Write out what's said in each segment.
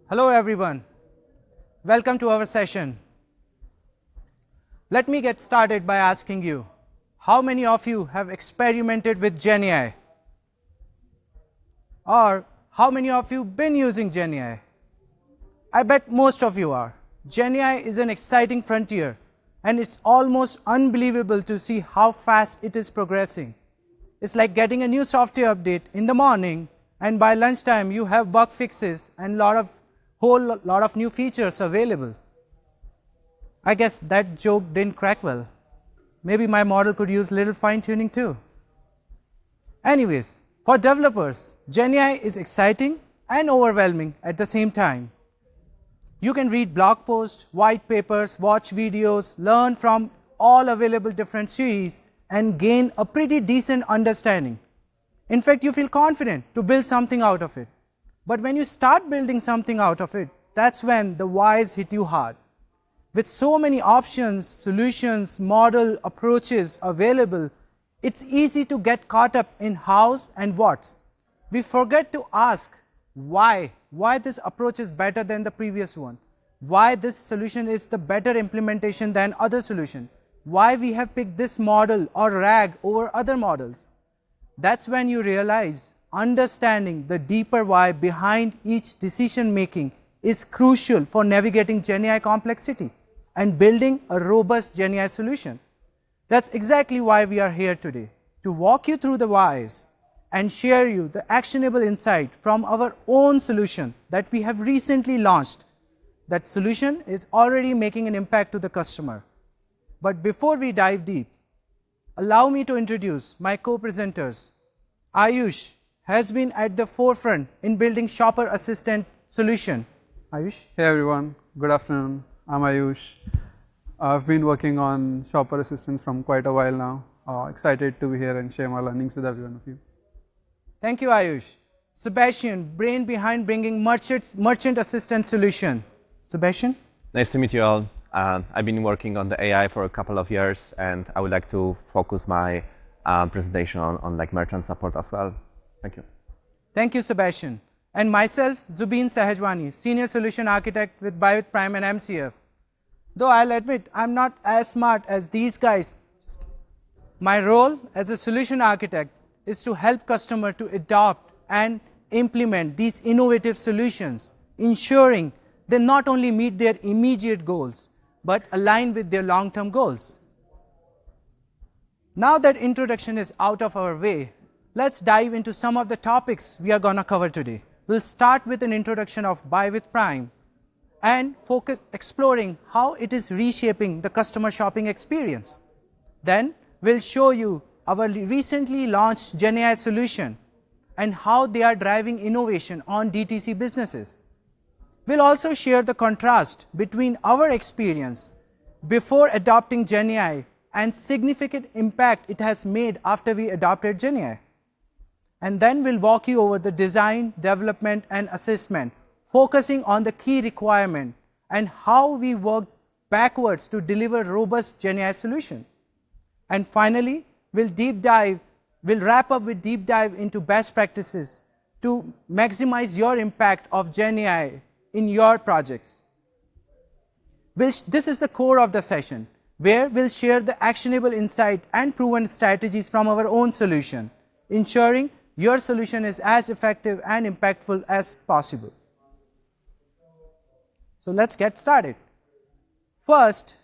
Hello everyone, welcome to our session. Let me get started by asking you, how many of you have experimented with GenAI? Or how many of you been using GenAI? I bet most of you are. GenAI is an exciting frontier and it's almost unbelievable to see how fast it is progressing. It's like getting a new software update in the morning and by lunchtime you have bug fixes and whole lot of new features available. I guess that joke didn't crack well. Maybe my model could use little fine tuning too. Anyways, for developers, GenAI is exciting and overwhelming at the same time. You can read blog posts, white papers, watch videos, learn from all available different series and gain a pretty decent understanding. In fact, you feel confident to build something out of it. But when you start building something out of it, that's when the whys hit you hard. With so many options, solutions, model approaches available, it's easy to get caught up in hows and whats. We forget to ask why this approach is better than the previous one, why this solution is the better implementation than other solution, why we have picked this model or RAG over other models. That's when you realize understanding the deeper why behind each decision making is crucial for navigating GenAI complexity and building a robust GenAI solution. That's exactly why we are here today, to walk you through the whys and share you the actionable insight from our own solution that we have recently launched. That solution is already making an impact to the customer. But before we dive deep, allow me to introduce my co-presenters. Ayush has been at the forefront in building shopper assistant solution. Ayush? Hey everyone, good afternoon. I'm Ayush. I've been working on shopper assistants from quite a while now. Excited to be here and share my learnings with everyone of you. Thank you, Ayush. Sebastian, brain behind bringing merchant assistant solution. Sebastian? Nice to meet you all. I've been working on the AI for a couple of years, and I would like to focus my presentation on like merchant support as well. Thank you. Thank you, Sebastian. And myself, Zubeen Sahajwani, Senior Solution Architect with BWP302 and MCF. Though I'll admit I'm not as smart as these guys. My role as a solution architect is to help customers to adopt and implement these innovative solutions, ensuring they not only meet their immediate goals, but align with their long-term goals. Now that introduction is out of our way, let's dive into some of the topics we are going to cover today. We'll start with an introduction of BWP302 and focus exploring how it is reshaping the customer shopping experience. Then we'll show you our recently launched GenAI solution and how they are driving innovation on DTC businesses. We'll also share the contrast between our experience before adopting GenAI and significant impact it has made after we adopted GenAI. And then we'll walk you over the design, development, and assessment, focusing on the key requirement and how we work backwards to deliver robust GenAI solution. And finally, we'll wrap up with deep dive into best practices to maximize your impact of GenAI in your projects. This is the core of the session, where we'll share the actionable insight and proven strategies from our own solution, ensuring your solution is as effective and impactful as possible. So let's get started. First,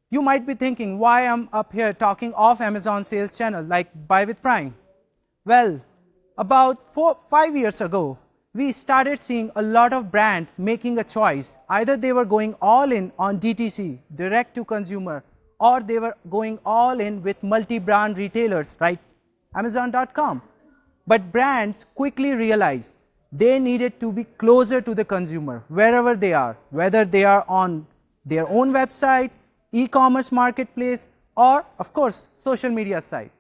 you might be thinking why I'm up here talking off Amazon sales channel like BWP302. Well, about 5 years ago, we started seeing a lot of brands making a choice. Either they were going all in on DTC, direct to consumer, or they were going all in with multi-brand retailers, right? Amazon.com. But brands quickly realized they needed to be closer to the consumer, wherever they are, whether they are on their own website, e-commerce marketplace, or of course, social media site.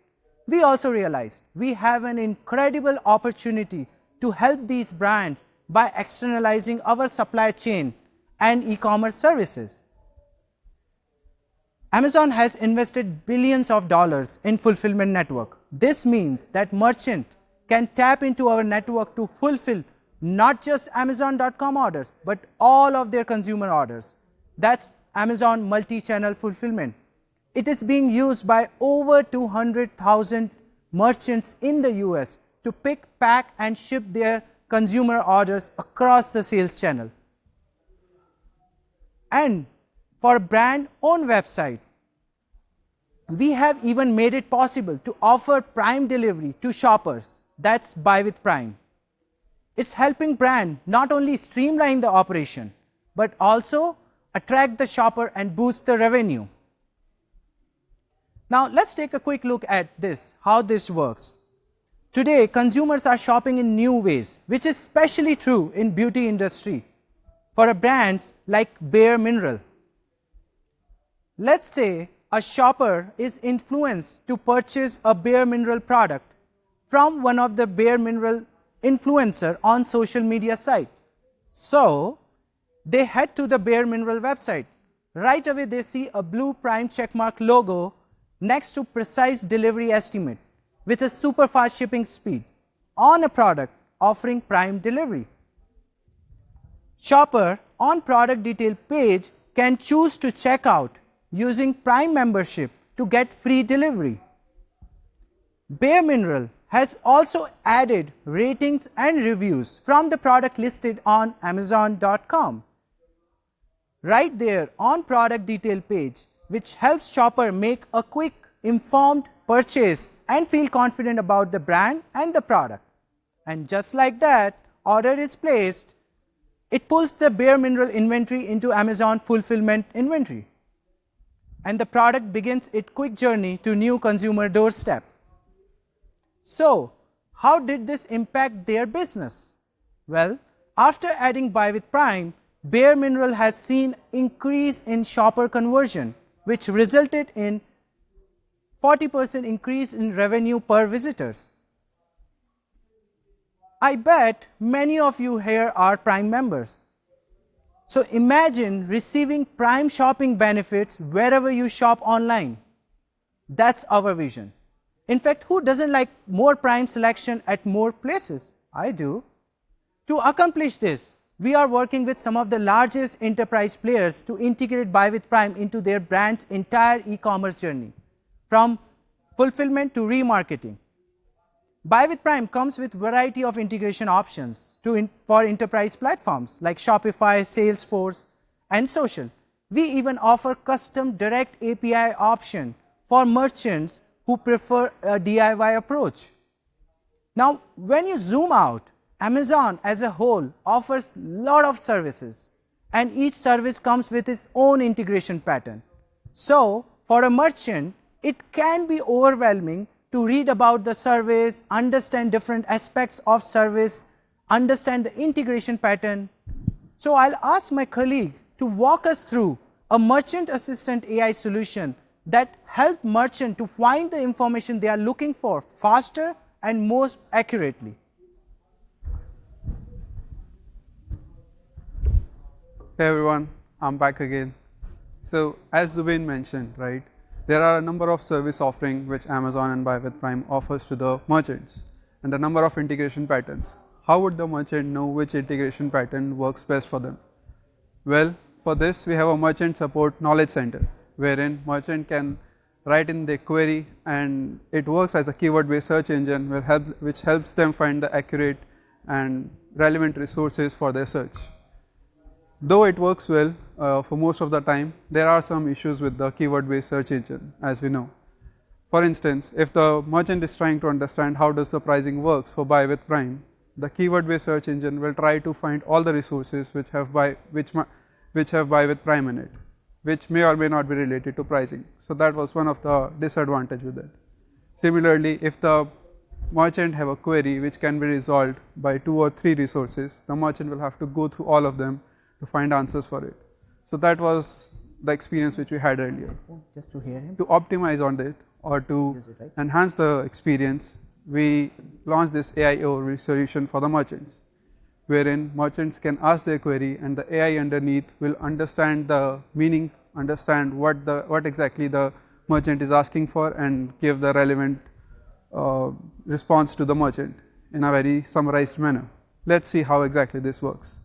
We also realized we have an incredible opportunity to help these brands by externalizing our supply chain and e-commerce services. Amazon has invested billions of dollars in fulfillment network. This means that merchants can tap into our network to fulfill not just Amazon.com orders, but all of their consumer orders. That's Amazon multi-channel fulfillment. It is being used by over 200,000 merchants in the US to pick, pack, and ship their consumer orders across the sales channel. And for a brand own website, we have even made it possible to offer Prime delivery to shoppers. That's Buy with Prime. It's helping brand not only streamline the operation, but also attract the shopper and boost the revenue. Now let's take a quick look at this, how this works. Today, consumers are shopping in new ways, which is especially true in beauty industry for brands like Bare Mineral. Let's say a shopper is influenced to purchase a Bare Mineral product from one of the Bare Mineral influencer on social media site. So they head to the Bare Mineral website. Right away they see a blue Prime checkmark logo next to precise delivery estimate with a super fast shipping speed on a product offering Prime delivery. Shopper on product detail page can choose to check out using Prime membership to get free delivery. Bare Mineral has also added ratings and reviews from the product listed on Amazon.com. Right there on product detail page, which helps shopper make a quick, informed purchase and feel confident about the brand and the product. And just like that, order is placed, it pulls the Bare Mineral inventory into Amazon fulfillment inventory. And the product begins its quick journey to new consumer doorstep. So, how did this impact their business? Well, after adding Buy with Prime, Bare Mineral has seen increase in shopper conversion, which resulted in 40% increase in revenue per visitors. I bet many of you here are Prime members. So imagine receiving Prime shopping benefits wherever you shop online. That's our vision. In fact, who doesn't like more Prime selection at more places? I do. To accomplish this, we are working with some of the largest enterprise players to integrate Buy with Prime into their brand's entire e-commerce journey, from fulfillment to remarketing. Buy with Prime comes with variety of integration options for enterprise platforms like Shopify, Salesforce, and social. We even offer custom direct API option for merchants who prefer a DIY approach. Now, when you zoom out, Amazon as a whole offers a lot of services, and each service comes with its own integration pattern. So, for a merchant, it can be overwhelming to read about the service, understand different aspects of service, understand the integration pattern. So I'll ask my colleague to walk us through a merchant assistant AI solution that help merchant to find the information they are looking for faster and most accurately. Hey everyone, I'm back again. So as Zubin mentioned, right, there are a number of service offerings which Amazon and Buy with Prime offers to the merchants, and a number of integration patterns. How would the merchant know which integration pattern works best for them? Well, for this we have a merchant support knowledge center, wherein merchant can write in their query, and it works as a keyword-based search engine which helps them find the accurate and relevant resources for their search. Though it works well for most of the time, there are some issues with the keyword-based search engine, as we know. For instance, if the merchant is trying to understand how does the pricing works for Buy with Prime, the keyword-based search engine will try to find all the resources which have Buy with Prime in it, which may or may not be related to pricing. So that was one of the disadvantages with it. Similarly, if the merchant have a query which can be resolved by 2 or 3 resources, the merchant will have to go through all of them to find answers for it. So that was the experience which we had earlier. Just to hear him. To optimize on it or to enhance the experience, we launched this AI overview solution for the merchants, wherein merchants can ask their query and the AI underneath will understand the meaning, understand what exactly the merchant is asking for, and give the relevant response to the merchant in a very summarized manner. Let's see how exactly this works.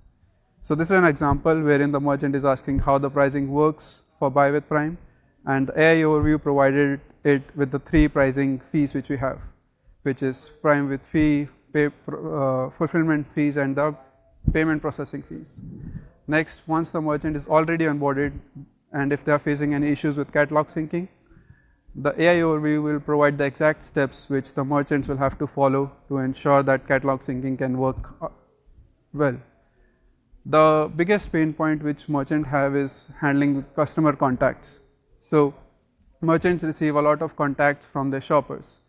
So this is an example wherein the merchant is asking how the pricing works for buy with Prime, and the AI overview provided it with the 3 pricing fees which we have, which is Prime with fee, fulfillment fees, and the payment processing fees. Next, once the merchant is already onboarded, and if they are facing any issues with catalog syncing, the AI overview will provide the exact steps which the merchants will have to follow to ensure that catalog syncing can work well. The biggest pain point which merchants have is handling customer contacts. So merchants receive a lot of contacts from their shoppers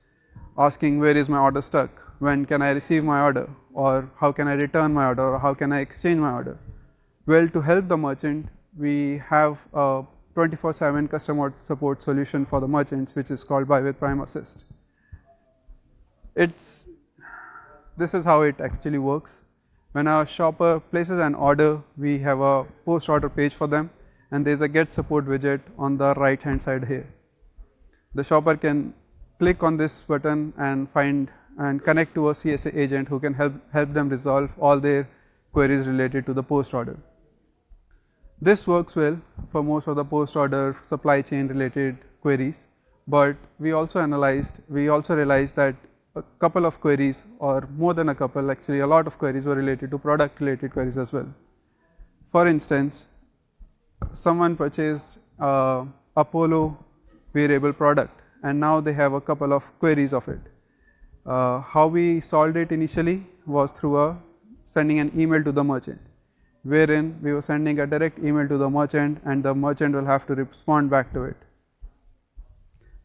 asking where is my order stuck, when can I receive my order, or how can I return my order, or how can I exchange my order. Well, to help the merchant, we have a 24/7 customer support solution for the merchants, which is called Buy with Prime Assist. This is how it actually works. When our shopper places an order, we have a post order page for them, and there's a get support widget on the right hand side here. The shopper can click on this button and find and connect to a CSA agent who can help them resolve all their queries related to the post order. This works well for most of the post order supply chain related queries, but we also realized that a couple of queries, or more than a couple, actually a lot of queries, were related to product related queries as well. For instance, someone purchased Apollo wearable product, and now they have a couple of queries of it. How we solved it initially was through sending an email to the merchant, wherein we were sending a direct email to the merchant, and the merchant will have to respond back to it.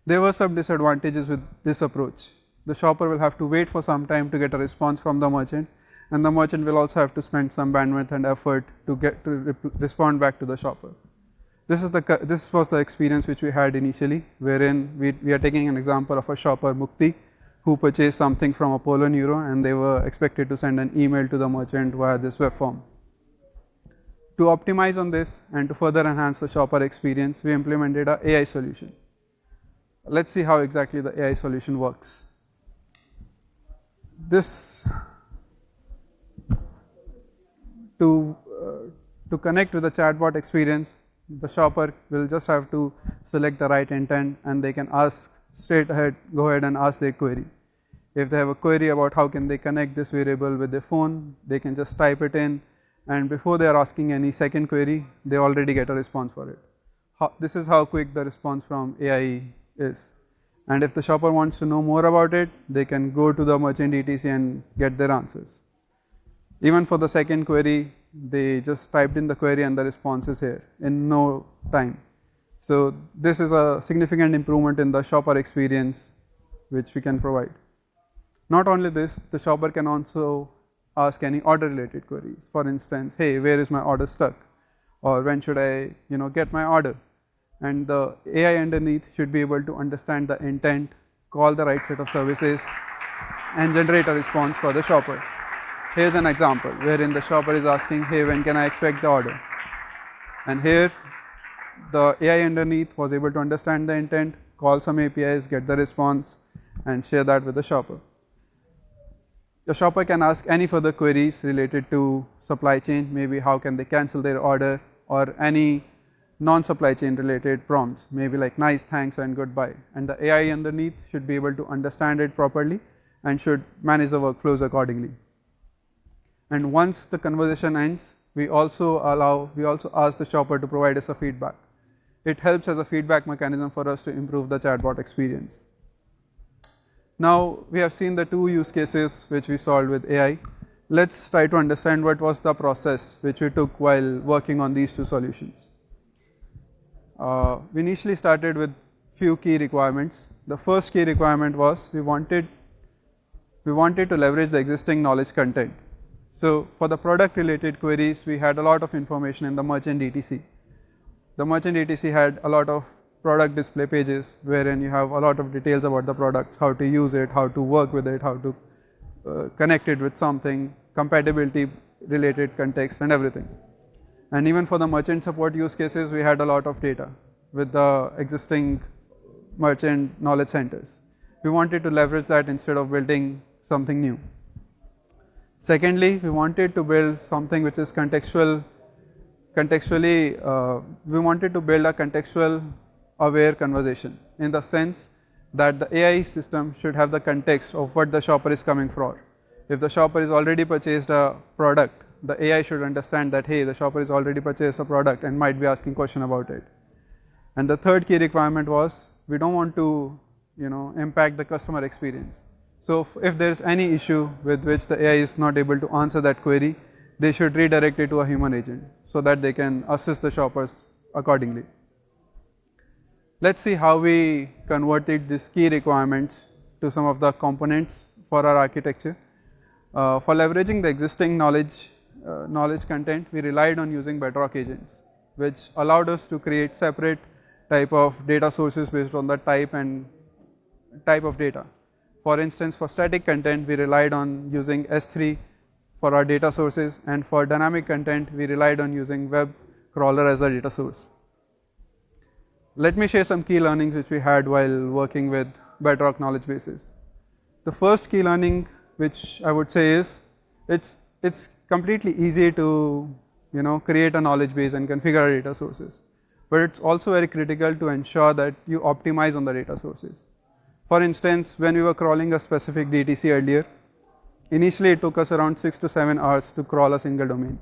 There were some disadvantages with this approach. The shopper will have to wait for some time to get a response from the merchant, and the merchant will also have to spend some bandwidth and effort to respond back to the shopper. This was the experience which we had initially, wherein we are taking an example of a shopper, Mukti, who purchased something from Apollo Neuro, and they were expected to send an email to the merchant via this web form. To optimize on this and to further enhance the shopper experience, we implemented an AI solution. Let's see how exactly the AI solution works. To connect with the chatbot experience, the shopper will just have to select the right intent, and they can go ahead and ask their query. If they have a query about how can they connect this variable with their phone, they can just type it in, and before they are asking any second query, they already get a response for it. This is how quick the response from AI is. And if the shopper wants to know more about it, they can go to the merchant ETC and get their answers. Even for the second query, they just typed in the query and the response is here in no time. So this is a significant improvement in the shopper experience which we can provide. Not only this, the shopper can also ask any order related queries. For instance, hey, where is my order stuck? Or when should I get my order? And the AI underneath should be able to understand the intent, call the right set of services, and generate a response for the shopper. Here's an example wherein the shopper is asking, hey, when can I expect the order? And here the AI underneath was able to understand the intent, call some APIs, get the response, and share that with the shopper. The shopper can ask any further queries related to supply chain, maybe how can they cancel their order, or any non-supply chain related prompts, maybe like nice, thanks, and goodbye. And the AI underneath should be able to understand it properly and should manage the workflows accordingly. And once the conversation ends, we also ask the shopper to provide us a feedback. It helps as a feedback mechanism for us to improve the chatbot experience. Now we have seen the 2 use cases which we solved with AI. Let's try to understand what was the process which we took while working on these 2 solutions. We initially started with few key requirements. The first key requirement was we wanted to leverage the existing knowledge content. So for the product related queries, we had a lot of information in the merchant ETC. The merchant ETC had a lot of product display pages wherein you have a lot of details about the products, how to use it, how to work with it, how to connect it with something, compatibility related context and everything. And even for the merchant support use cases, we had a lot of data with the existing merchant knowledge centers. We wanted to leverage that instead of building something new. Secondly, we wanted to build something which is we wanted to build a contextual aware conversation, in the sense that the AI system should have the context of what the shopper is coming for. If the shopper is already purchased a product, the AI should understand that, hey, the shopper is already purchased a product and might be asking question about it. And the third key requirement was, we don't want to, impact the customer experience. So if there's any issue with which the AI is not able to answer that query, they should redirect it to a human agent so that they can assist the shoppers accordingly. Let's see how we converted these key requirements to some of the components for our architecture. For leveraging the existing knowledge content, we relied on using Bedrock agents, which allowed us to create separate type of data sources based on the type of data. For instance, for static content, we relied on using S3 for our data sources, and for dynamic content, we relied on using web crawler as a data source. Let me share some key learnings which we had while working with Bedrock knowledge bases. The first key learning which I would say is, it's completely easy to create a knowledge base and configure our data sources, but it's also very critical to ensure that you optimize on the data sources. For instance, when we were crawling a specific DTC earlier, initially it took us around 6 to 7 hours to crawl a single domain,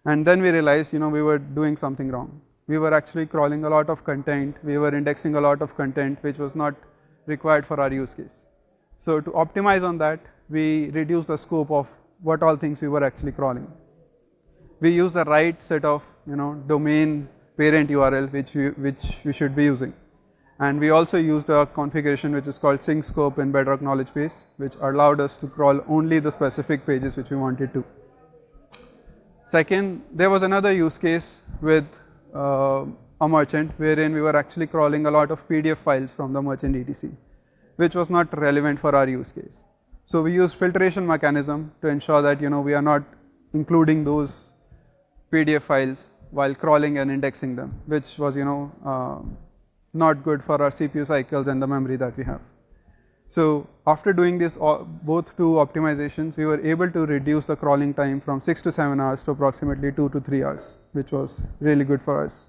and then we realized we were doing something wrong. We were actually crawling a lot of content, we were indexing a lot of content which was not required for our use case. So to optimize on that, we reduced the scope of what all things we were actually crawling. We use the right set of domain parent URL which we should be using. And we also used a configuration which is called sync scope in Bedrock knowledge base, which allowed us to crawl only the specific pages which we wanted to. Second, there was another use case with a merchant wherein we were actually crawling a lot of PDF files from the merchant DTC, which was not relevant for our use case. So we used filtration mechanism to ensure that we are not including those PDF files while crawling and indexing them, which was not good for our CPU cycles and the memory that we have. So after doing this, both two optimizations, we were able to reduce the crawling time from 6 to 7 hours to approximately 2 to 3 hours, which was really good for us.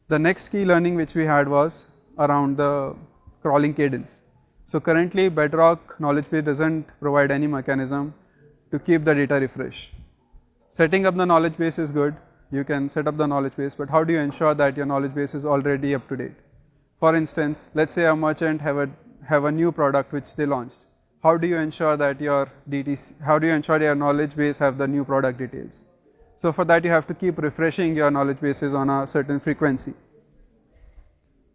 The next key learning which we had was around the crawling cadence. So currently Bedrock knowledge base doesn't provide any mechanism to keep the data refresh. Setting up the knowledge base is good. You can set up the knowledge base, but how do you ensure that your knowledge base is already up to date? For instance, let's say a merchant have a new product which they launched. How do you ensure that your knowledge base have the new product details? So for that you have to keep refreshing your knowledge bases on a certain frequency.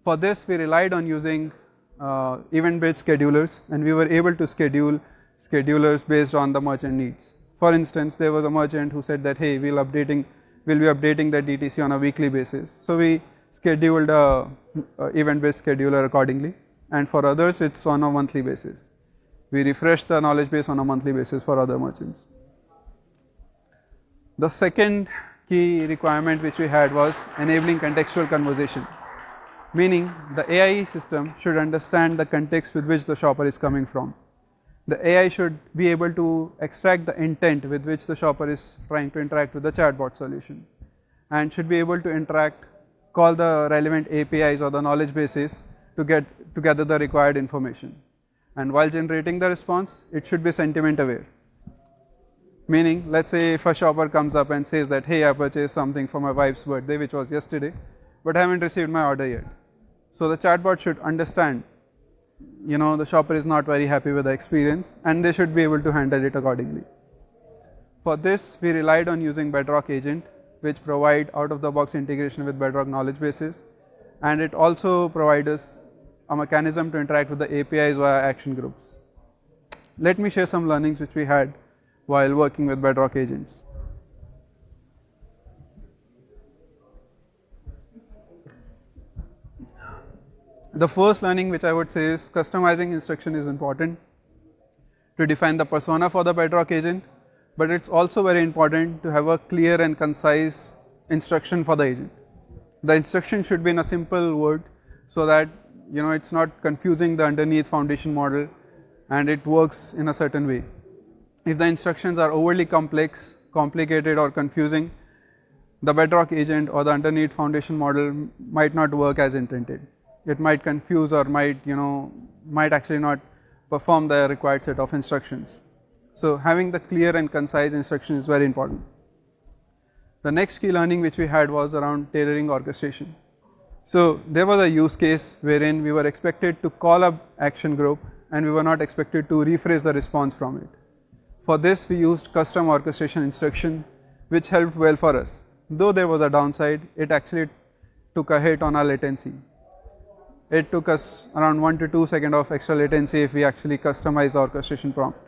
For this we relied on using event-based schedulers, and we were able to schedule schedulers based on the merchant needs. For instance, there was a merchant who said that, hey, we'll be updating the DTC on a weekly basis. So we scheduled a event-based scheduler accordingly, and for others it's on a monthly basis. We refresh the knowledge base on a monthly basis for other merchants. The second key requirement which we had was enabling contextual conversation, meaning the AI system should understand the context with which the shopper is coming from. The AI should be able to extract the intent with which the shopper is trying to interact with the chatbot solution, and should be able to call the relevant APIs or the knowledge bases to gather the required information. And while generating the response, it should be sentiment aware. Meaning, let's say if a shopper comes up and says that, hey, I purchased something for my wife's birthday, which was yesterday, but I haven't received my order yet. So the chatbot should understand, the shopper is not very happy with the experience, and they should be able to handle it accordingly. For this, we relied on using Bedrock agent, which provide out-of-the-box integration with Bedrock knowledge bases, and it also provides us a mechanism to interact with the APIs via action groups. Let me share some learnings which we had while working with Bedrock agents. The first learning which I would say is customizing instruction is important to define the persona for the Bedrock agent, but it's also very important to have a clear and concise instruction for the agent. The instruction should be in a simple word so that it's not confusing the underneath foundation model and it works in a certain way. If the instructions are overly complex, complicated or confusing, the Bedrock agent or the underneath foundation model might not work as intended. It might confuse or might actually not perform the required set of instructions. So having the clear and concise instruction is very important. The next key learning which we had was around tailoring orchestration. So there was a use case wherein we were expected to call up action group and we were not expected to rephrase the response from it. For this we used custom orchestration instruction which helped well for us. Though there was a downside, it actually took a hit on our latency. It took us around 1 to 2 seconds of extra latency if we actually customize the orchestration prompt.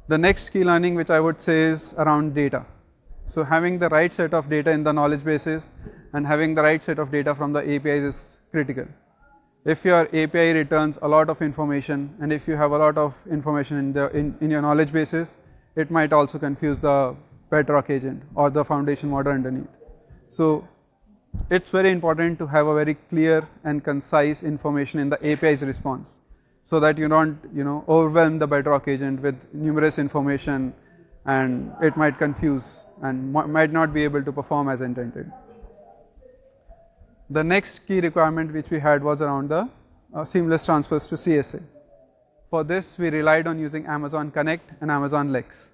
The next key learning which I would say is around data. So having the right set of data in the knowledge bases and having the right set of data from the APIs is critical. If your API returns a lot of information and if you have a lot of information in your knowledge bases, it might also confuse the Bedrock agent or the foundation model underneath. So it's very important to have a very clear and concise information in the API's response so that you don't overwhelm the Bedrock agent with numerous information and it might confuse and might not be able to perform as intended. The next key requirement which we had was around the seamless transfers to CSA. For this we relied on using Amazon Connect and Amazon Lex.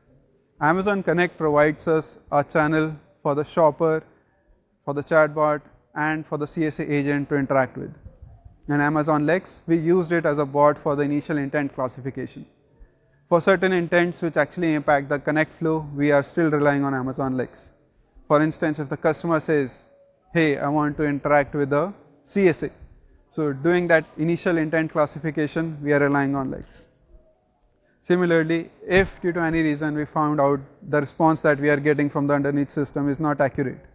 Amazon Connect provides us a channel for the shopper, for the chatbot and for the CSA agent to interact with. And Amazon Lex, we used it as a bot for the initial intent classification. For certain intents which actually impact the connect flow, we are still relying on Amazon Lex. For instance, if the customer says, hey, I want to interact with the CSA. So doing that initial intent classification, we are relying on Lex. Similarly, if due to any reason we found out the response that we are getting from the underneath system is not accurate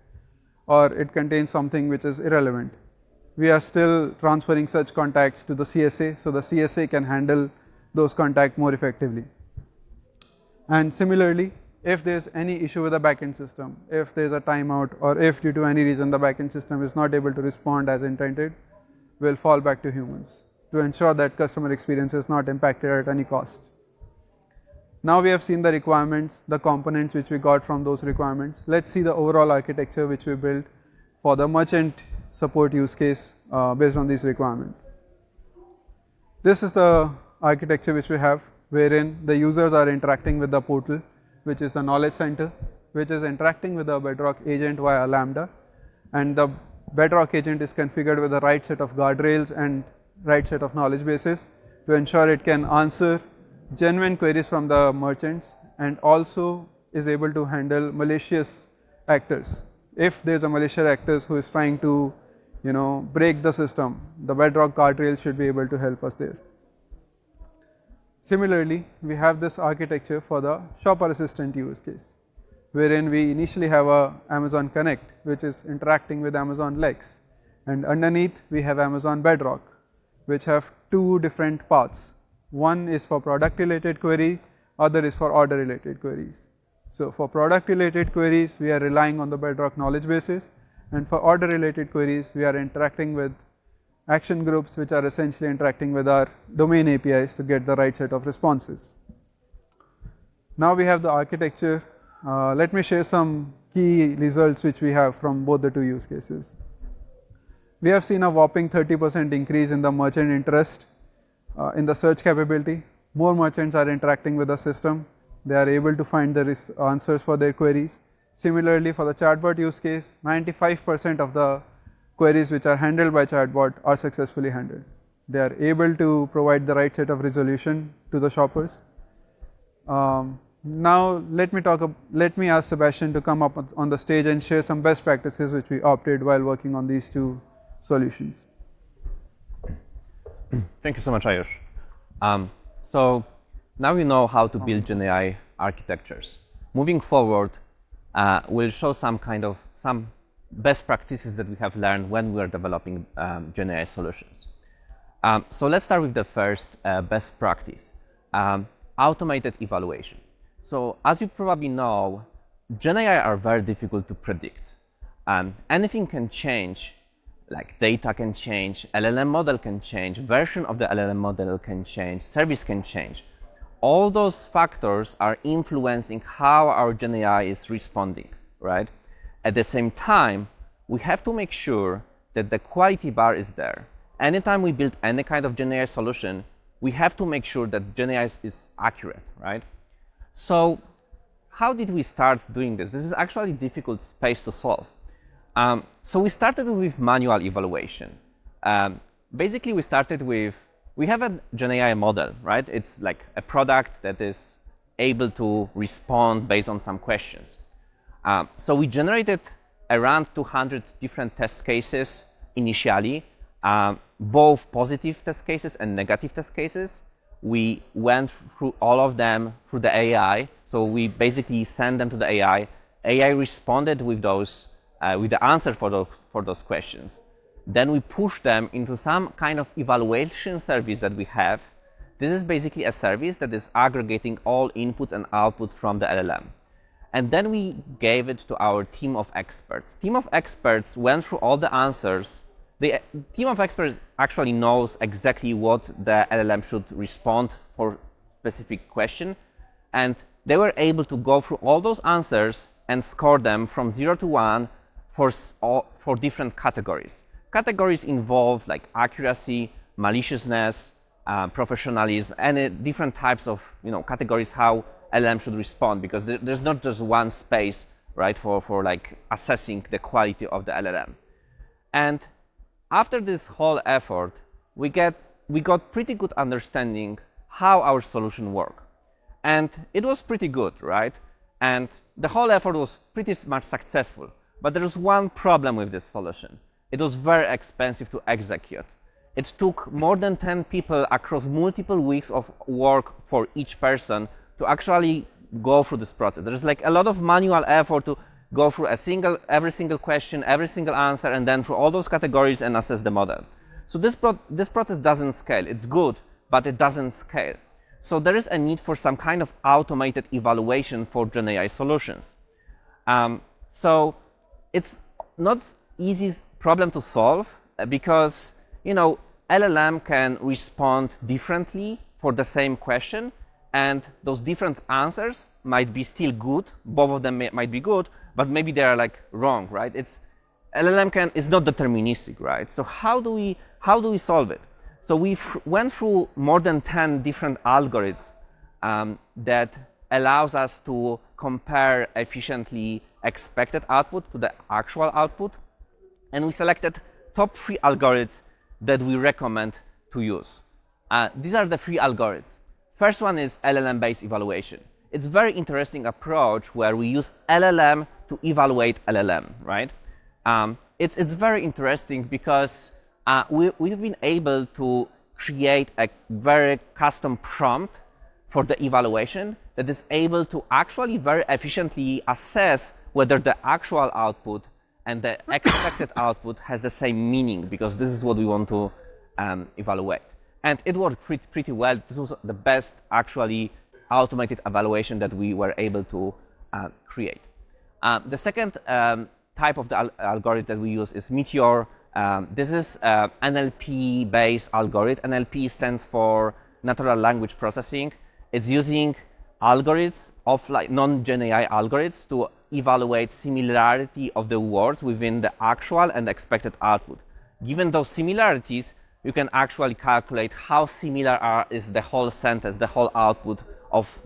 or it contains something which is irrelevant, we are still transferring such contacts to the CSA so the CSA can handle those contacts more effectively. And similarly, if there is any issue with the backend system, if there is a timeout or if due to any reason the backend system is not able to respond as intended, we will fall back to humans to ensure that customer experience is not impacted at any cost. Now we have seen the requirements, the components which we got from those requirements. Let's see the overall architecture which we built for the merchant support use case based on these requirements. This is the architecture which we have, wherein the users are interacting with the portal, which is the knowledge center, which is interacting with the Bedrock agent via Lambda, and the Bedrock agent is configured with the right set of guardrails and right set of knowledge bases to ensure it can answer genuine queries from the merchants and also is able to handle malicious actors. If there is a malicious actor who is trying to break the system, the Bedrock guardrail should be able to help us there. Similarly, we have this architecture for the shopper assistant use case, wherein we initially have a Amazon Connect which is interacting with Amazon Lex, and underneath we have Amazon Bedrock which have two different paths. One is for product related query, other is for order related queries. So for product related queries we are relying on the Bedrock knowledge bases, and for order related queries we are interacting with action groups which are essentially interacting with our domain APIs to get the right set of responses. Now we have the architecture. Let me share some key results which we have from both the two use cases. We have seen a whopping 30% increase in the merchant interest in the search capability. More merchants are interacting with the system. They are able to find the answers for their queries. Similarly, for the chatbot use case, 95% of the queries which are handled by chatbot are successfully handled. They are able to provide the right set of resolution to the shoppers. Now let me ask Sebastian to come up on the stage and share some best practices which we opted while working on these two solutions. Thank you so much, Ayush. So now we know how to build GenAI architectures. Moving forward, we'll show some best practices that we have learned when we are developing GenAI solutions. So let's start with the first best practice, automated evaluation. So as you probably know, GenAI are very difficult to predict. Anything can change, like data can change, LLM model can change, version of the LLM model can change, service can change. all those factors are influencing how our GenAI is responding, right? At the same time, we have to make sure that the quality bar is there. Anytime we build any kind of GenAI solution, we have to make sure that GenAI is accurate, right? So how did we start doing this? This is actually a difficult space to solve. So we started with manual evaluation. Basically, we started with, we have a GenAI model, right? It's like a product that is able to respond based on some questions. So we generated around 200 different test cases initially, both positive test cases and negative test cases. We went through all of them through the AI. So we basically sent them to the AI. AI responded with those, with the answer for those questions. Then we push them into some kind of evaluation service that we have. This is basically a service that is aggregating all inputs and outputs from the LLM. And then we gave it to our team of experts. Team of experts went through all the answers. The team of experts actually knows exactly what the LLM should respond for specific question. And they were able to go through all those answers and score them from 0 to 1 for different categories. Categories involve like accuracy, maliciousness, professionalism, and different types of categories how LLM should respond, because there's not just one space, right, for like assessing the quality of the LLM. And after this whole effort, we got pretty good understanding how our solution works. And it was pretty good, right? And the whole effort was pretty much successful. But there was one problem with this solution. It was very expensive to execute. It took more than 10 people across multiple weeks of work for each person to actually go through this process. There's like a lot of manual effort to go through every single question, every single answer, and then through all those categories and assess the model. So this process doesn't scale. It's good, but it doesn't scale. So there is a need for some kind of automated evaluation for GenAI solutions. So it's not easy problem to solve because LLM can respond differently for the same question, and those different answers might be still good. Both of them might be good, but maybe they are like wrong, right? LLM is not deterministic, right? So how do we solve it? So we went through more than 10 different algorithms that allows us to compare efficiently expected output to the actual output. And we selected top 3 algorithms that we recommend to use. These are the 3 algorithms. First one is LLM-based evaluation. It's a very interesting approach where we use LLM to evaluate LLM, right? It's very interesting because we've been able to create a very custom prompt for the evaluation that is able to actually very efficiently assess whether the actual output and the expected output has the same meaning, because this is what we want to evaluate. And it worked pretty well. This was the best actually automated evaluation that we were able to create. The second type of the algorithm that we use is Meteor. This is NLP-based algorithm. NLP stands for natural language processing. It's using algorithms of like non-GenAI algorithms to evaluate similarity of the words within the actual and expected output. Given those similarities, you can actually calculate how similar is the whole sentence, the whole output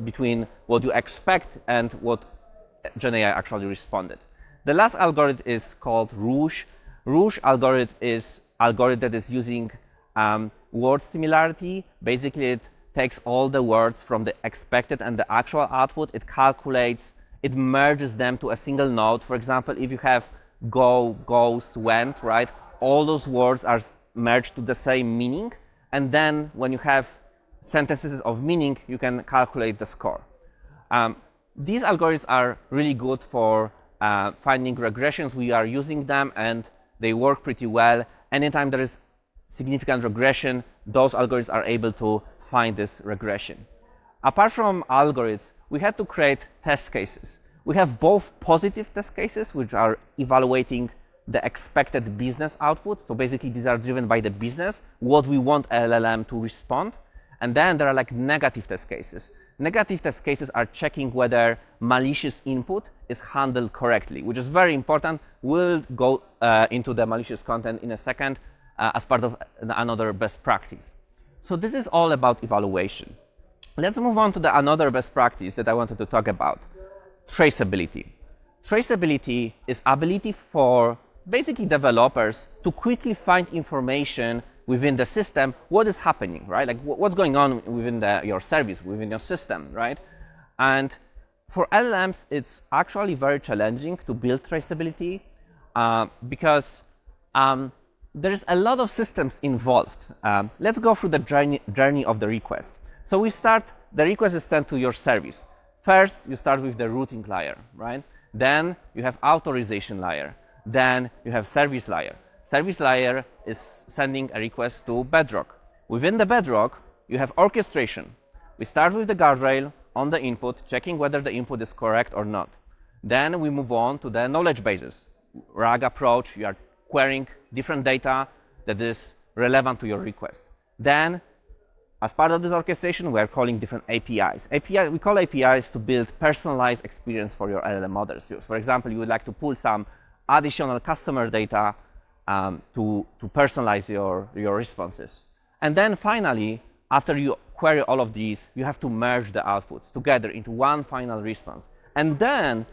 between what you expect and what GenAI actually responded. The last algorithm is called Rouge. Rouge algorithm is algorithm that is using word similarity. Basically, it takes all the words from the expected and the actual output. It calculates, it merges them to a single node. For example, if you have go, goes, went, right? All those words are merged to the same meaning. And then when you have sentences of meaning, you can calculate the score. These algorithms are really good for finding regressions. We are using them and they work pretty well. Anytime there is significant regression, those algorithms are able to find this regression. Apart from algorithms, we had to create test cases. We have both positive test cases, which are evaluating the expected business output. So basically, these are driven by the business, what we want LLM to respond. And then there are like negative test cases. Negative test cases are checking whether malicious input is handled correctly, which is very important. We'll go into the malicious content in a second as part of another best practice. So this is all about evaluation. Let's move on to another best practice that I wanted to talk about, traceability. Traceability is ability for basically developers to quickly find information within the system, what is happening, right? Like what's going on within your service, within your system, right? And for LLMs, it's actually very challenging to build traceability because there's a lot of systems involved. Let's go through the journey of the request. So the request is sent to your service. First, you start with the routing layer, right? Then you have authorization layer. Then you have service layer. Service layer is sending a request to Bedrock. Within the Bedrock, you have orchestration. We start with the guardrail on the input, checking whether the input is correct or not. Then we move on to the knowledge bases. RAG approach, you are querying different data that is relevant to your request. Then, as part of this orchestration, we are calling different APIs. We call APIs to build personalized experience for your LLM models. For example, you would like to pull some additional customer data to personalize your responses. And then finally, after you query all of these, you have to merge the outputs together into one final response. And then,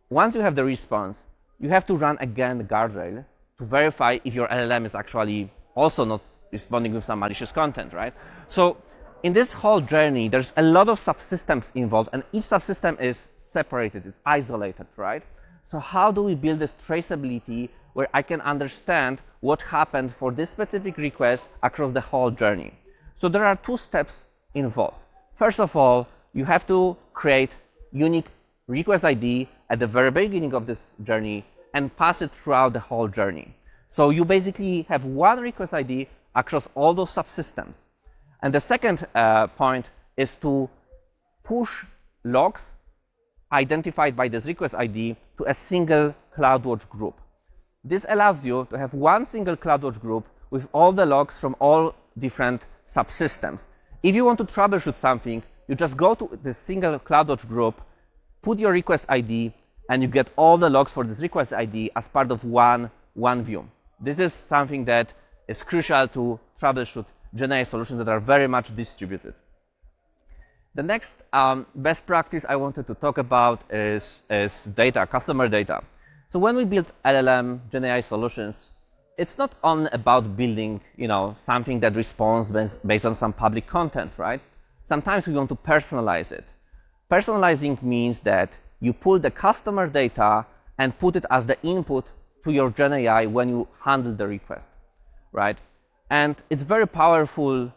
once you have the response, you have to run again the guardrail to verify if your LLM is actually also not responding with some malicious content, right? So in this whole journey, there's a lot of subsystems involved, and each subsystem is separated, it's isolated, right? So how do we build this traceability where I can understand what happened for this specific request across the whole journey? So there are two steps involved. First of all, you have to create unique request ID at the very beginning of this journey and pass it throughout the whole journey. So you basically have one request ID across all those subsystems. And the second point is to push logs identified by this request ID to a single CloudWatch group. This allows you to have one single CloudWatch group with all the logs from all different subsystems. If you want to troubleshoot something, you just go to the single CloudWatch group, put your request ID, and you get all the logs for this request ID as part of one view. This is something that is crucial to troubleshoot GenAI solutions that are very much distributed. The next best practice I wanted to talk about is data, customer data. So when we build LLM GenAI solutions, it's not only about building, something that responds based on some public content, right? Sometimes we want to personalize it. Personalizing means that you pull the customer data and put it as the input to your GenAI when you handle the request, right? And it's very powerful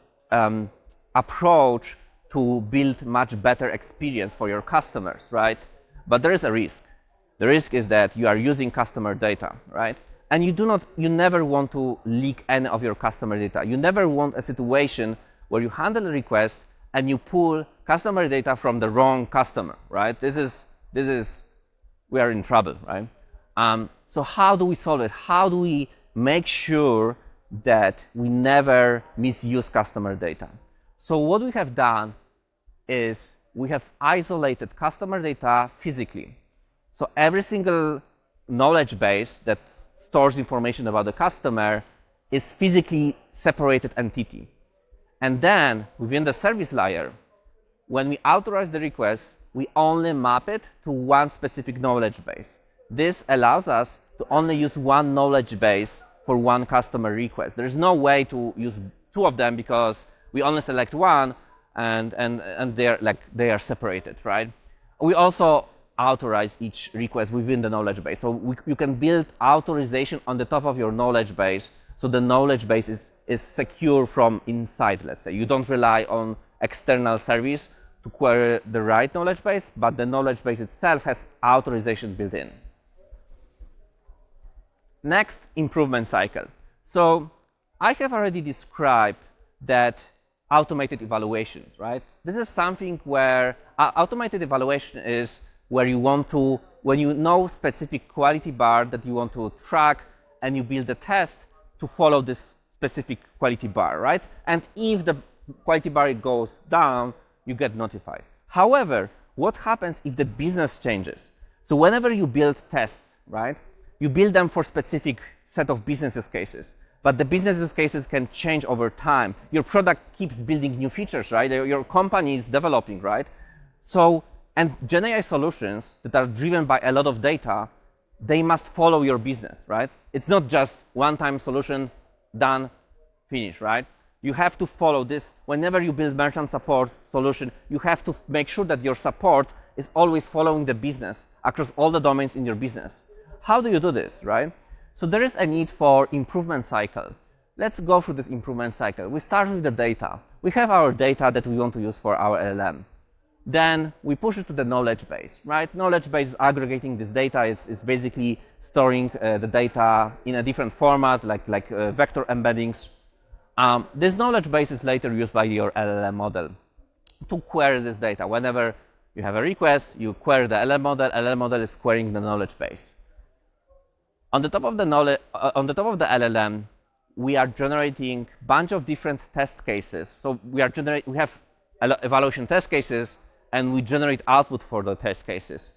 approach to build much better experience for your customers, right? But there is a risk. The risk is that you are using customer data, right? And you never want to leak any of your customer data. You never want a situation where you handle a request and you pull customer data from the wrong customer, right? We are in trouble, right? So how do we solve it? How do we make sure that we never misuse customer data? So what we have done is we have isolated customer data physically. So every single knowledge base that stores information about the customer is physically separated entity. And then within the service layer, when we authorize the request, we only map it to one specific knowledge base. This allows us to only use one knowledge base for one customer request. There's no way to use two of them because we only select one and they are separated, right? We also authorize each request within the knowledge base. So you can build authorization on the top of your knowledge base, so the knowledge base is secure from inside, let's say. You don't rely on external service to query the right knowledge base, but the knowledge base itself has authorization built in. Next, improvement cycle. So I have already described that automated evaluations, right? This is something where automated evaluation is where you want to, when you know specific quality bar that you want to track, and you build a test to follow this specific quality bar, right? And if the quality bar goes down, you get notified. However, what happens if the business changes? So whenever you build tests, right, you build them for specific set of business use cases. But the business use cases can change over time. Your product keeps building new features, right? Your company is developing, right? So, and GenAI solutions that are driven by a lot of data, they must follow your business, right? It's not just one-time solution, done, finish, right? You have to follow this. Whenever you build merchant support solution, you have to make sure that your support is always following the business across all the domains in your business. How do you do this, right? So there is a need for improvement cycle. Let's go through this improvement cycle. We start with the data. We have our data that we want to use for our LLM. Then we push it to the knowledge base, right? Knowledge base is aggregating this data. It's basically storing the data in a different format, like vector embeddings. This knowledge base is later used by your LLM model to query this data. Whenever you have a request, you query the LLM model is querying the knowledge base. On the top of the LLM, we are generating a bunch of different test cases. So we have evaluation test cases, and we generate output for the test cases.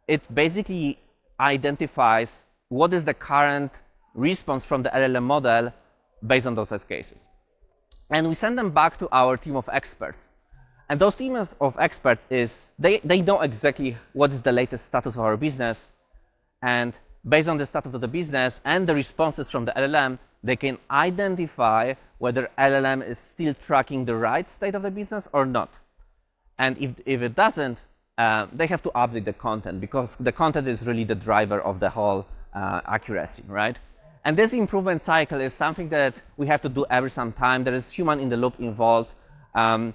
It basically identifies what is the current response from the LLM model based on those test cases. And we send them back to our team of experts. And those team of experts, they know exactly what is the latest status of our business. And based on the status of the business and the responses from the LLM, they can identify whether LLM is still tracking the right state of the business or not. And if it doesn't, they have to update the content, because the content is really the driver of the whole accuracy, right? And this improvement cycle is something that we have to do every some time. There is human in the loop involved, and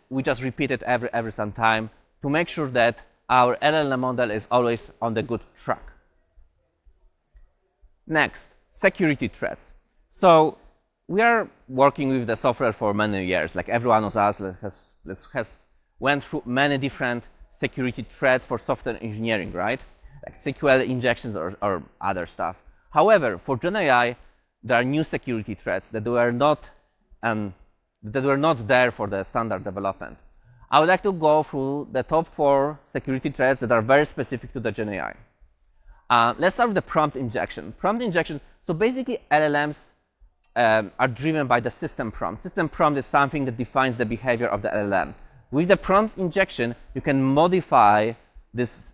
we just repeat it every some time to make sure that our LLM model is always on the good track. Next, security threats. So we are working with the software for many years. Like every one of us has went through many different security threats for software engineering, right? Like SQL injections or other stuff. However, for GenAI, there are new security threats that were not there for the standard development. I would like to go through the top 4 security threats that are very specific to the GenAI. Let's start with the prompt injection. Prompt injection, so basically LLMs are driven by the system prompt. System prompt is something that defines the behavior of the LLM. With the prompt injection, you can modify this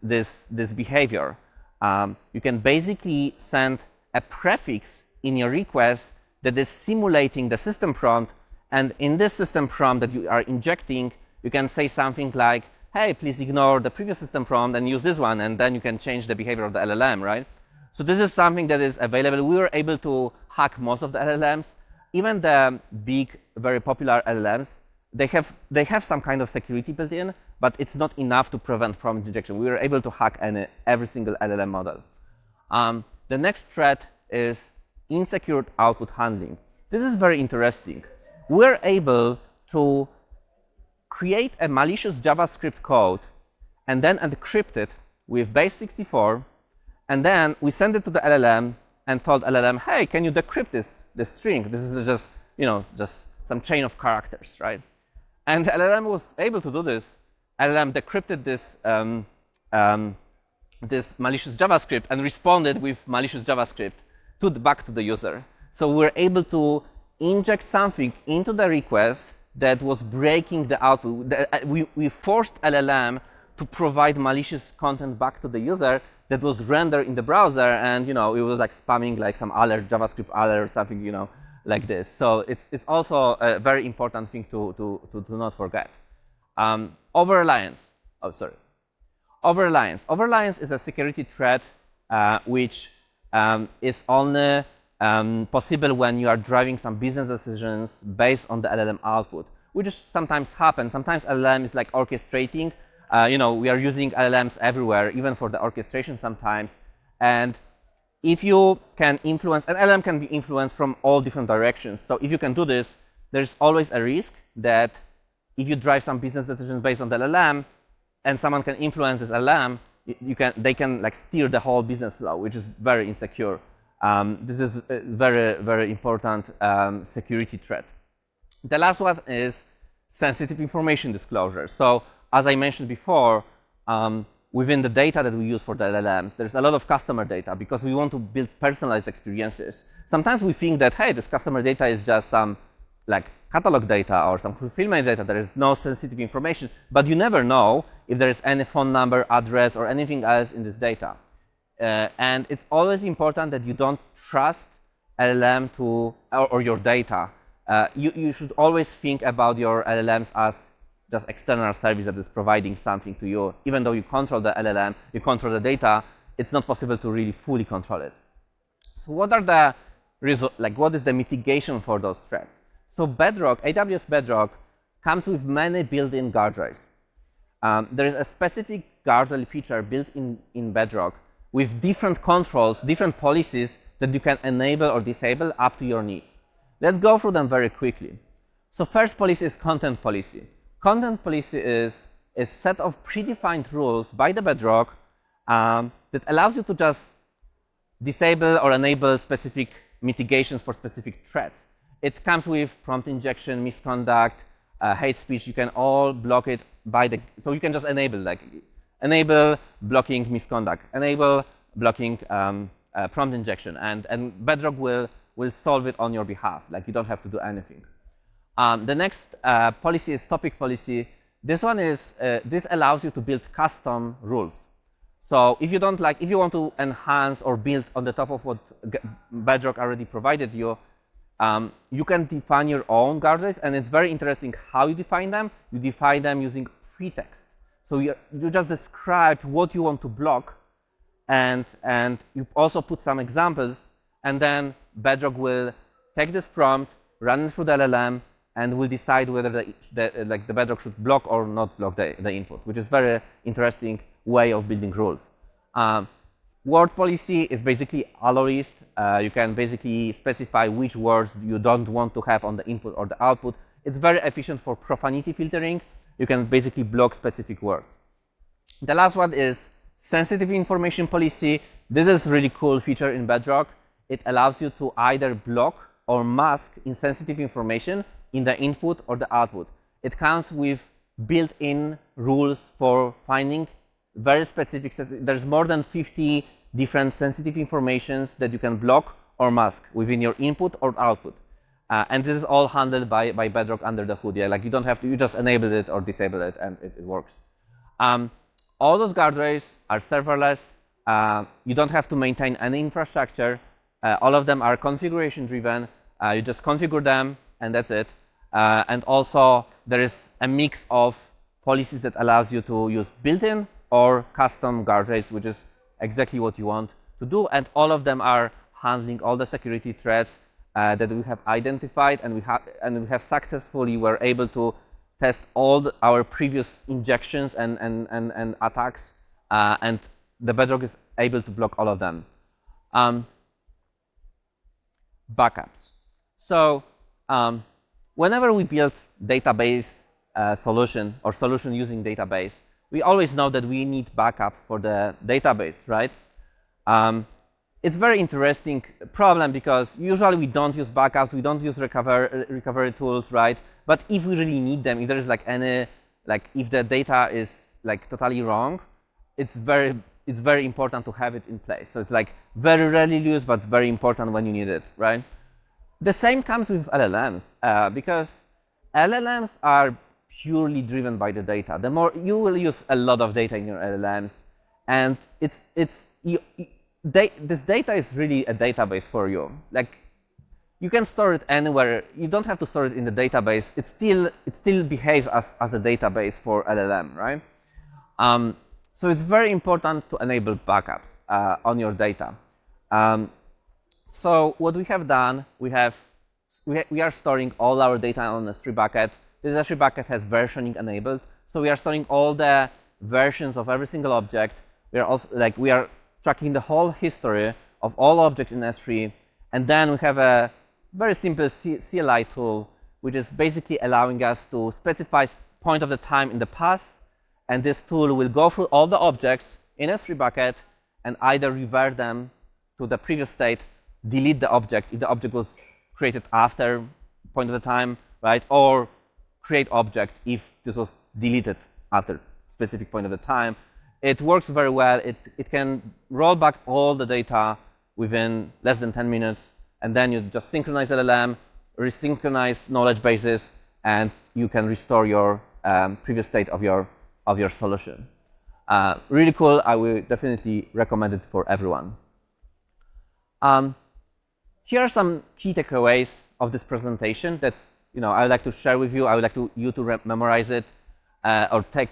behavior. You can basically send a prefix in your request that is simulating the system prompt, and in this system prompt that you are injecting, you can say something like, hey, please ignore the previous system prompt and use this one, and then you can change the behavior of the LLM, right? So this is something that is available. We were able to hack most of the LLMs. Even the big, very popular LLMs, they have some kind of security built in, but it's not enough to prevent prompt injection. We were able to hack every single LLM model. The next threat is insecure output handling. This is very interesting. We're able to create a malicious JavaScript code and then encrypt it with base64, and then we send it to the LLM and told LLM, hey, can you decrypt this string? This is just some chain of characters, right? And the LLM was able to do this. LLM decrypted this malicious JavaScript and responded with malicious JavaScript back to the user. So we're able to inject something into the request that was breaking the output. We forced LLM to provide malicious content back to the user that was rendered in the browser, and it was like spamming like some alert, JavaScript alert or something, like this. So it's also a very important thing to not forget. Over-reliance. Oh, sorry. Over-reliance. Over-reliance is a security threat which is only possible when you are driving some business decisions based on the LLM output, which sometimes happens. Sometimes LLM is like orchestrating. We are using LLMs everywhere, even for the orchestration sometimes. And if you can influence, an LLM can be influenced from all different directions. So if you can do this, there's always a risk that if you drive some business decisions based on the LLM and someone can influence this LLM, they can like steer the whole business flow, which is very insecure. This is a very, very important security threat. The last one is sensitive information disclosure. So as I mentioned before, within the data that we use for the LLMs, there's a lot of customer data because we want to build personalized experiences. Sometimes we think that, hey, this customer data is just some like catalog data or some fulfillment data. There is no sensitive information, but you never know if there is any phone number, address, or anything else in this data. And it's always important that you don't trust LLM to or your data. You should always think about your LLMs as just external service that is providing something to you. Even though you control the LLM, you control the data, it's not possible to really fully control it. So what are the results? Like, what is the mitigation for those threats? So Bedrock, AWS Bedrock, comes with many built-in guardrails. There is a specific guardrail feature built in Bedrock with different controls, different policies that you can enable or disable up to your needs. Let's go through them very quickly. So first policy is content policy. Content policy is a set of predefined rules by the Bedrock that allows you to just disable or enable specific mitigations for specific threats. It comes with prompt injection, misconduct, hate speech. You can all block it by the, so you can just enable, like, enable blocking misconduct, enable blocking prompt injection, and Bedrock will solve it on your behalf. Like, you don't have to do anything. The next policy is topic policy. This one is, this allows you to build custom rules. So if you don't like, if you want to enhance or build on the top of what Bedrock already provided you, you can define your own guardrails, and it's very interesting how you define them. You define them using free text. So you just describe what you want to block, and you also put some examples, and then Bedrock will take this prompt, run it through the LLM, and will decide whether the Bedrock should block or not block the input, which is very interesting way of building rules. Word policy is basically alloyist. You can basically specify which words you don't want to have on the input or the output. It's very efficient for profanity filtering. You can basically block specific words. The last one is sensitive information policy. This is a really cool feature in Bedrock. It allows you to either block or mask insensitive information in the input or the output. It comes with built-in rules for finding very specific. There's more than 50 different sensitive informations that you can block or mask within your input or output. And this is all handled by Bedrock under the hood. Yeah, like you don't have to, you just enable it or disable it, and it works. All those guardrails are serverless. You don't have to maintain any infrastructure. All of them are configuration driven. You just configure them, and that's it. And also, there is a mix of policies that allows you to use built-in or custom guardrails, which is exactly what you want to do. And all of them are handling all the security threats that we have identified, and we have successfully were able to test all our previous injections and attacks, and the Bedrock is able to block all of them. Backups. So whenever we build database solution or solution using database, we always know that we need backup for the database, right? It's a very interesting problem because usually we don't use backups, we don't use recovery tools, right? But if we really need them, if there is like any, like if the data is like totally wrong, it's very important to have it in place. So it's like very rarely used, but very important when you need it, right? The same comes with LLMs because LLMs are purely driven by the data. The more you will use a lot of data in your LLMs, and this data is really a database for you. Like you can store it anywhere. You don't have to store it in the database. It still behaves as a database for LLM, right? So it's very important to enable backups on your data. So what we have done, we are storing all our data on a S3 bucket. This S3 bucket has versioning enabled, so we are storing all the versions of every single object. We are also we are tracking the whole history of all objects in S3, and then we have a very simple CLI tool, which is basically allowing us to specify point of the time in the past, and this tool will go through all the objects in S3 bucket and either revert them to the previous state, delete the object if the object was created after point of the time, right, or create object if this was deleted after a specific point of the time. It works very well. It can roll back all the data within less than 10 minutes, and then you just synchronize LLM, resynchronize knowledge bases, and you can restore your previous state of your solution. Really cool. I will definitely recommend it for everyone. Here are some key takeaways of this presentation that I would like to share with you. I would like you to memorize it or take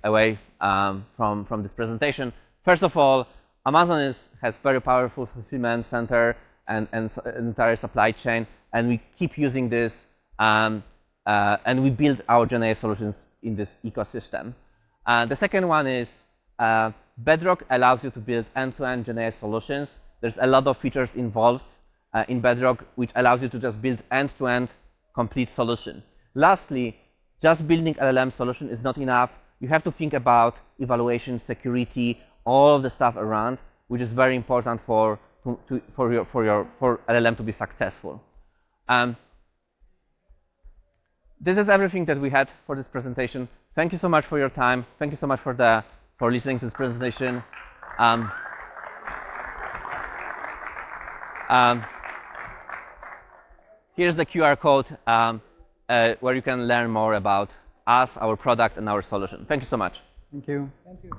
away from this presentation. First of all, Amazon has very powerful fulfillment center and entire supply chain, and we keep using this, and we build our GenAI solutions in this ecosystem. The second one is Bedrock allows you to build end-to-end GenAI solutions. There's a lot of features involved in Bedrock, which allows you to just build end-to-end complete solution. Lastly, just building LLM solution is not enough. You have to think about evaluation, security, all of the stuff around, which is very important for LLM to be successful. This is everything that we had for this presentation. Thank you so much for your time. Thank you so much for listening to this presentation. Here's the QR code where you can learn more about us, our product, and our solution. Thank you so much. Thank you. Thank you.